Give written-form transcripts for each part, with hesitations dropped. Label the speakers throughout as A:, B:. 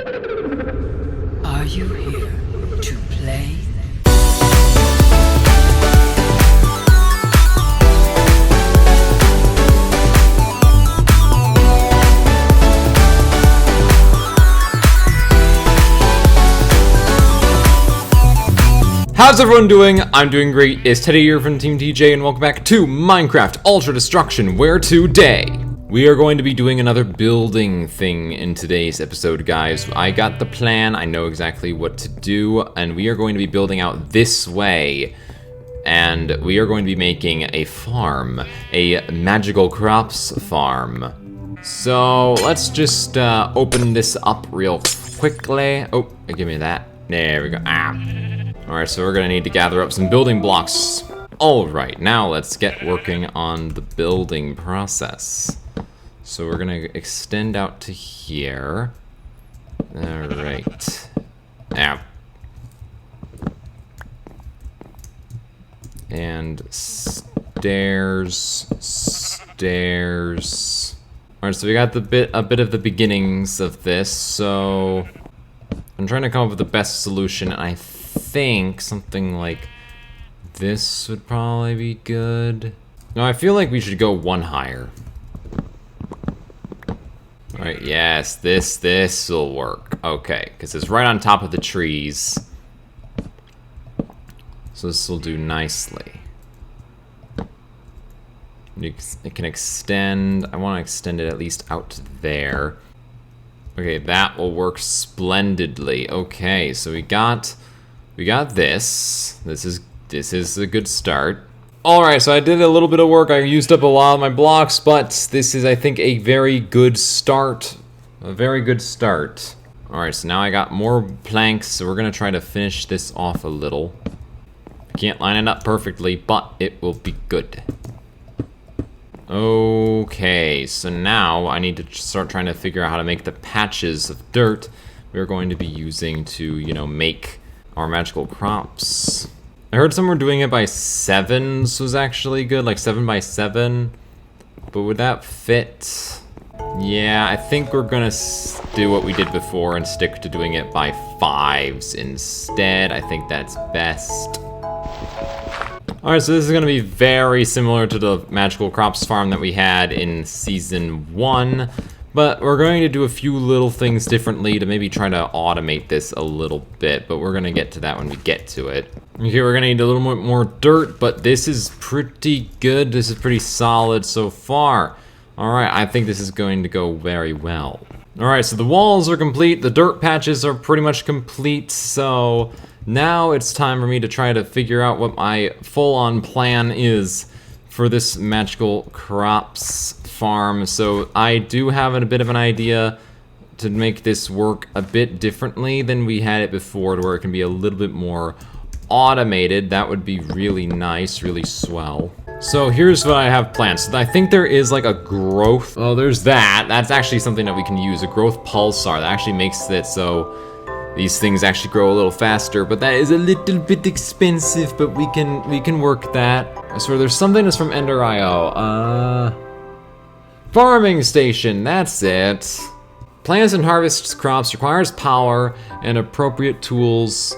A: Are you here to play?
B: How's everyone doing? I'm doing great. It's Teddy here from Team TJ, and welcome back to Minecraft Ultra Destruction, where today we are going to be doing another building thing in today's episode, guys. I got the plan, I know exactly what to do, and we are going to be building out this way. And we are going to be making a farm, a magical crops farm. So let's just open this up real quickly. Oh, give me that. There we go. Alright, so we're gonna need to gather up some building blocks. Alright, now let's get working on the building process. So we're gonna extend out to here. Alright. And stairs. Alright, so we got a bit of the beginnings of this, so I'm trying to come up with the best solution, and I think something like this would probably be good. No, I feel like we should go one higher. Alright, yes, this will work. Okay, because it's right on top of the trees. So this will do nicely. It can extend. I want to extend it at least out to there. Okay, that will work splendidly. Okay, so we got this. This is a good start. Alright, so I did a little bit of work. I used up a lot of my blocks, but this is, I think, a very good start. A very good start. Alright, so now I got more planks, so we're gonna try to finish this off a little. I can't line it up perfectly, but it will be good. Okay, so now I need to start trying to figure out how to make the patches of dirt we're going to be using to, you know, make our magical crops. I heard some were doing it by 7s was actually good, like 7 by 7. But would that fit? Yeah, I think we're gonna do what we did before and stick to doing it by 5s instead. I think that's best. Alright, so this is gonna be very similar to the magical crops farm that we had in season 1. But we're going to do a few little things differently to maybe try to automate this a little bit, but we're gonna get to that when we get to it. Okay, we're gonna need a little bit more dirt, but this is pretty good. This is pretty solid so far. Alright, I think this is going to go very well. Alright, so the walls are complete, the dirt patches are pretty much complete, so now it's time for me to try to figure out what my full-on plan is for this magical crops farm. So I do have a bit of an idea to make this work a bit differently than we had it before, to where it can be a little bit more automated. That would be really nice, really swell. So here's what I have planned. So I think there is like a growth, oh, there's that. That's actually something that we can use, a growth pulsar. That actually makes it so these things actually grow a little faster, but that is a little bit expensive, but we can work that. So there's something that's from EnderIO. Farming station, that's it. Plants and harvests crops requires power and appropriate tools.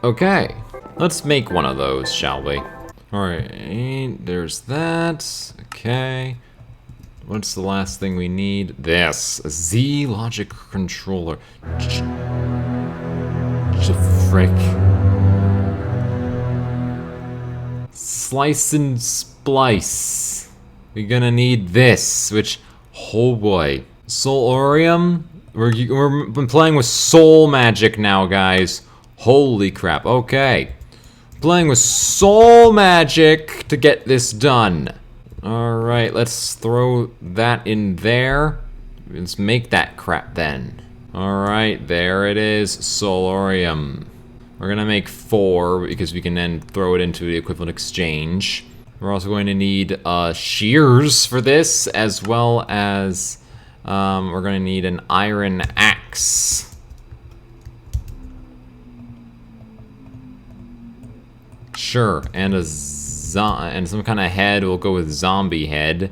B: Okay, let's make one of those, shall we? Alright, there's that. Okay. What's the last thing we need? This. A Z logic controller. Frick. Slice and splice. We're gonna need this, which, oh boy. Solorium? We're been playing with soul magic now, guys. Holy crap, okay. Playing with soul magic to get this done. Alright, let's throw that in there. Let's make that crap then. Alright, there it is, Solorium. We're gonna make 4 because we can then throw it into the equivalent exchange. We're also going to need shears for this, as well as we're gonna need an iron axe. Sure, and and some kind of head. We'll go with zombie head.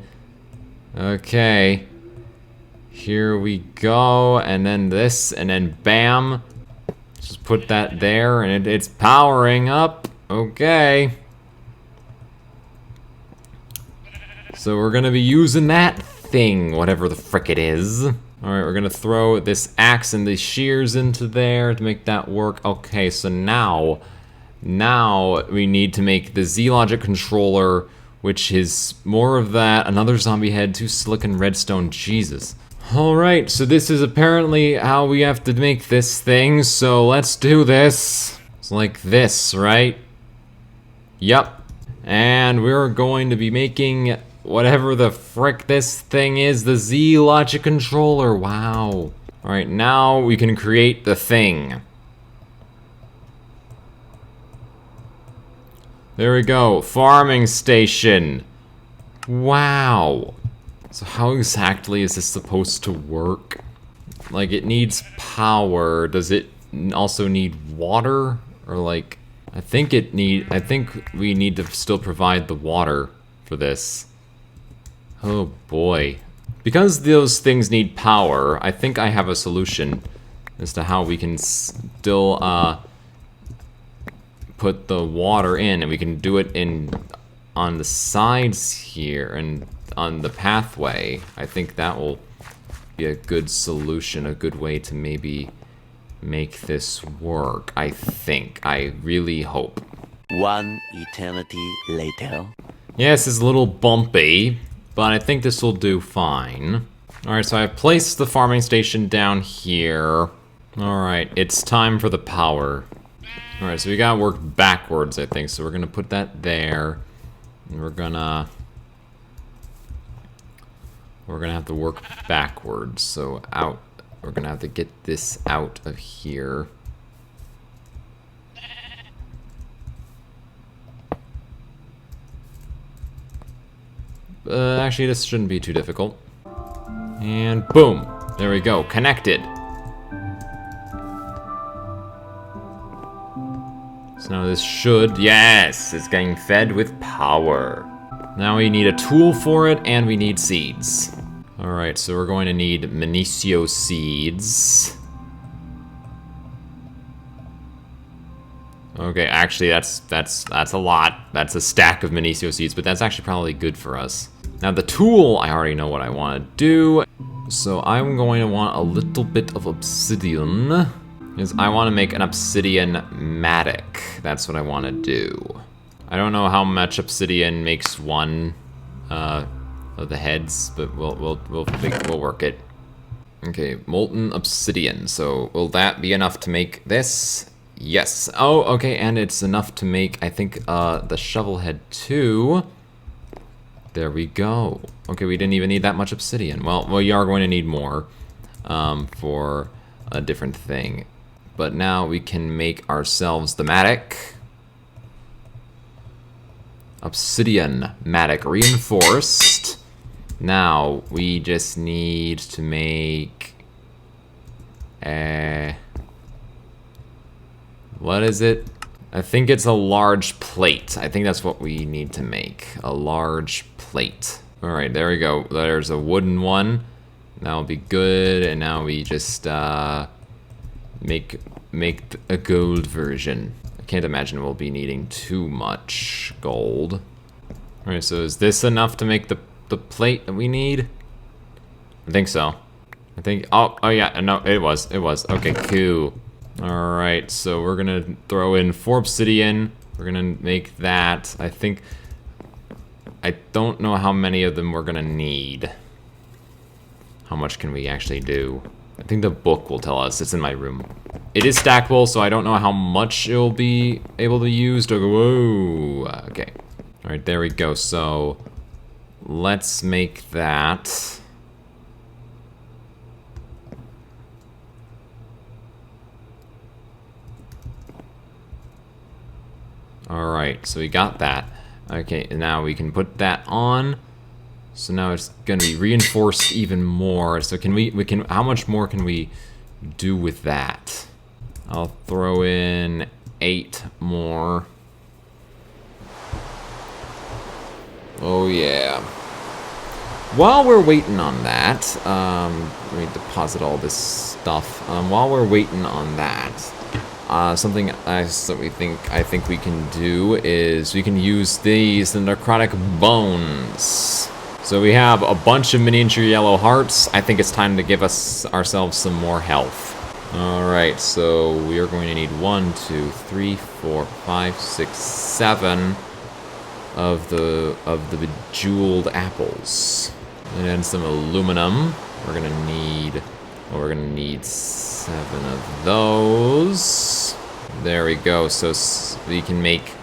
B: Okay. Here we go, and then this, and then bam. Just put that there, and it's powering up. Okay. So we're gonna be using that thing, whatever the frick it is. All right, we're gonna throw this axe and the shears into there to make that work. Okay, so now we need to make the Z-Logic controller, which is more of that, another zombie head, 2 silicon redstone, Jesus. All right, so this is apparently how we have to make this thing, so let's do this. It's like this, right? Yep. And we're going to be making whatever the frick this thing is, the Z-Logic controller, wow. All right, now we can create the thing. There we go, farming station. Wow. So how exactly is this supposed to work? Like, it needs power. Does it also need water? Or like, I think we need to still provide the water for this. Oh boy. Because those things need power, I think I have a solution as to how we can still put the water in, and we can do it on the sides here and on the pathway. I think that will be a good solution, a good way to maybe make this work. I think. I really hope.
C: One eternity later.
B: Yes, it's a little bumpy, but I think this will do fine. Alright, so I've placed the farming station down here. Alright, it's time for the power. Alright, so we gotta work backwards, I think. So we're gonna put that there. And we're gonna have to work backwards. So we're gonna have to get this out of here. Actually, this shouldn't be too difficult. And boom, there we go, connected. So now this should, yes, it's getting fed with power. Now we need a tool for it, and we need seeds. All right, so we're going to need Minicio seeds. Okay, actually that's a lot. That's a stack of Minicio seeds, but that's actually probably good for us. Now the tool, I already know what I want to do. So I'm going to want a little bit of obsidian, because I want to make an obsidian matic. That's what I want to do. I don't know how much obsidian makes one of the heads, but we'll work it. Okay, molten obsidian. So will that be enough to make this? Yes. Oh, okay, and it's enough to make, I think, the shovel head too. There we go. Okay, we didn't even need that much obsidian. Well, we are going to need more for a different thing. But now we can make ourselves the matic. Obsidian matic reinforced. Now we just need to make what is it? I think it's a large plate. I think that's what we need to make. A large plate. All right, there we go. There's a wooden one. That'll be good. And now we just make a gold version. I can't imagine we'll be needing too much gold. All right, so is this enough to make the plate that we need? I think so. I think, oh yeah, no, it was. Okay, cool. All right, so we're gonna throw in 4 obsidian. We're gonna make that. I don't know how many of them we're gonna need. How much can we actually do? I think the book will tell us. It's in my room. It is stackable, so I don't know how much it'll be able to use to go. Whoa, okay. All right, there we go. So let's make that. All right, so we got that. Okay, and now we can put that on. So now it's gonna be reinforced even more. So can we can, how much more can we do with that? I'll throw in 8 more. Oh yeah. while we're waiting on that, let me deposit all this stuff. While we're waiting on that, something I think we can do is we can use these, the necrotic bones. So we have a bunch of miniature yellow hearts. I think it's time to give ourselves some more health. Alright, so we are going to need 1, 2, 3, 4, 5, 6, 7 of the bejeweled apples. And then some aluminum. We're gonna need 7 of those. There we go. So we can make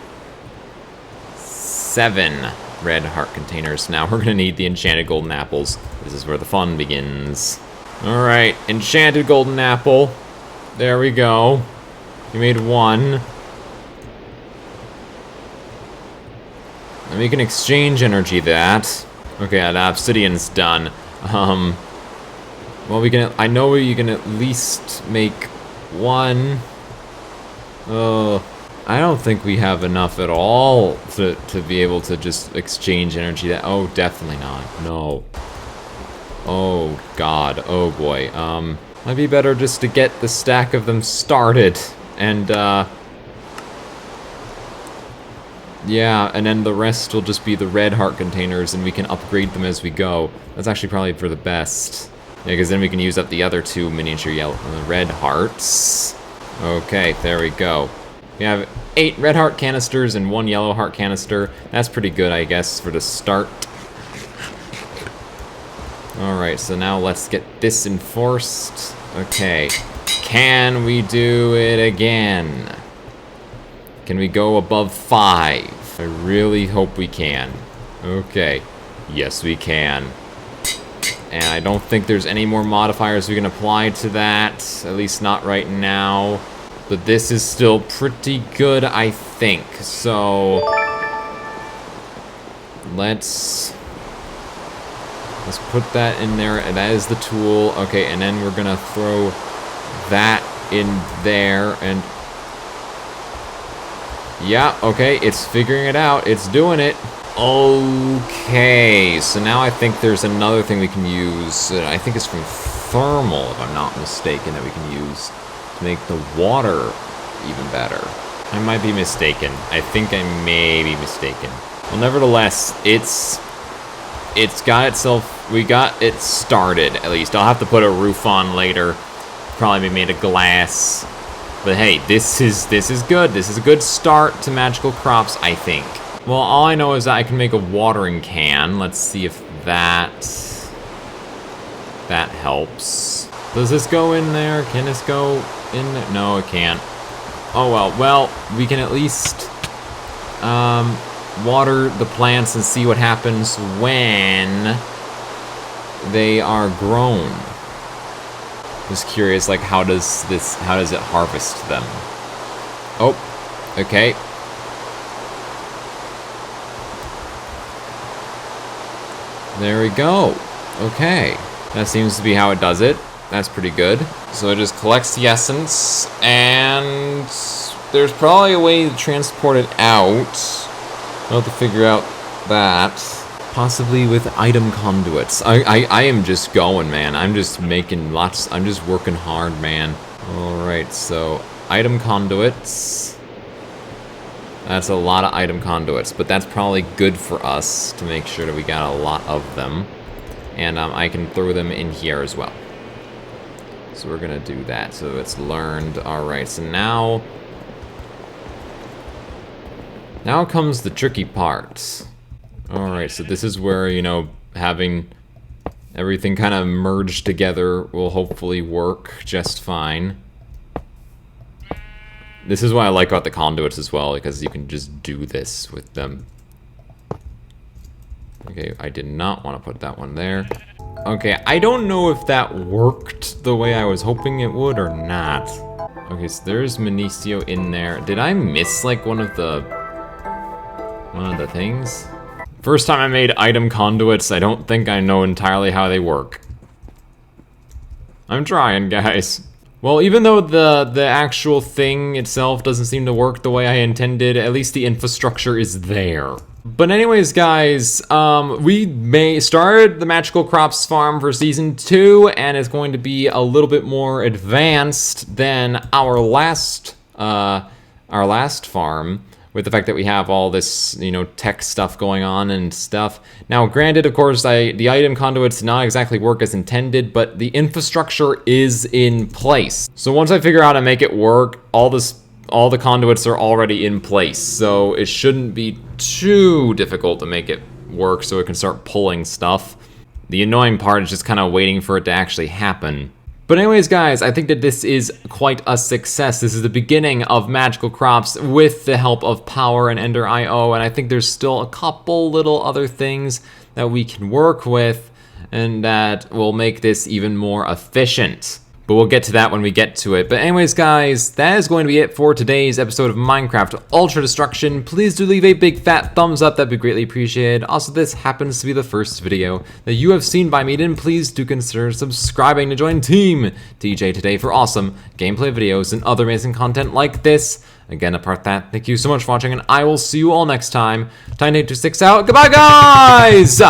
B: 7 red heart containers. Now we're gonna need the enchanted golden apples. This is where the fun begins. Alright, enchanted golden apple. There we go. We made 1. And we can exchange energy that. Okay, the obsidian's done. Well, I know you can at least make 1. I don't think we have enough at all to be able to just exchange energy that. Oh, definitely not. No. Oh, God. Oh, boy. Might be better just to get the stack of them started. And, yeah, and then the rest will just be the red heart containers, and we can upgrade them as we go. That's actually probably for the best. Yeah, because then we can use up the other 2 miniature red hearts. Okay, there we go. We have 8 red heart canisters and 1 yellow heart canister. That's pretty good, I guess, for the start. Alright, so now let's get this enforced. Okay. Can we do it again? Can we go above 5? I really hope we can. Okay. Yes, we can. And I don't think there's any more modifiers we can apply to that. At least not right now. But this is still pretty good, I think. So let's put that in there. That is the tool. Okay, and then we're gonna throw that in there. And yeah, okay, it's figuring it out. It's doing it. Okay, so now I think there's another thing we can use. I think it's from thermal, if I'm not mistaken, that we can use to make the water even better. I might be mistaken. I think I may be mistaken. Well, nevertheless, it's got itself. We got it started, at least. I'll have to put a roof on later. Probably be made of glass. But hey, this is good. This is a good start to magical crops, I think. Well, all I know is that I can make a watering can. Let's see if that helps. Does this go in there? Can this go in there? No, it can't. Oh well. Well, we can at least water the plants and see what happens when they are grown. Just curious, like, how does it harvest them? Oh, okay. There we go. Okay. That seems to be how it does it. That's pretty good. So it just collects the essence, and there's probably a way to transport it out. I'll have to figure out that. Possibly with item conduits. I am just going, man. I'm just making lots. I'm just working hard, man. Alright, so item conduits. That's a lot of item conduits, but that's probably good for us to make sure that we got a lot of them. And I can throw them in here as well. So we're gonna do that. So it's learned. Alright, so now comes the tricky part. Alright, so this is where, you know, having everything kind of merged together will hopefully work just fine. This is why I like about the conduits as well, because you can just do this with them. Okay, I did not want to put that one there. Okay, I don't know if that worked the way I was hoping it would or not. Okay, so there's Minicio in there. Did I miss, like, one of the things? First time I made item conduits, I don't think I know entirely how they work. I'm trying, guys. Well, even though the actual thing itself doesn't seem to work the way I intended, at least the infrastructure is there. But anyways, guys, we may start the Magical Crops farm for season 2, and it's going to be a little bit more advanced than our last farm, with the fact that we have all this, you know, tech stuff going on and stuff. Now, granted, of course, the item conduits did not exactly work as intended, but the infrastructure is in place. So once I figure out how to make it work, all the conduits are already in place, so it shouldn't be too difficult to make it work so it can start pulling stuff. The annoying part is just kind of waiting for it to actually happen. But anyways, guys, I think that this is quite a success. This is the beginning of Magical Crops with the help of Power and EnderIO, and I think there's still a couple little other things that we can work with and that will make this even more efficient. But we'll get to that when we get to it. But anyways, guys, that is going to be it for today's episode of Minecraft Ultra Destruction. Please do leave a big fat thumbs up, that'd be greatly appreciated. Also, this happens to be the first video that you have seen by me, then please do consider subscribing to join Team DJ today for awesome gameplay videos and other amazing content like this. Again, apart that, thank you so much for watching, and I will see you all next time. Tiny826 out. Goodbye, guys!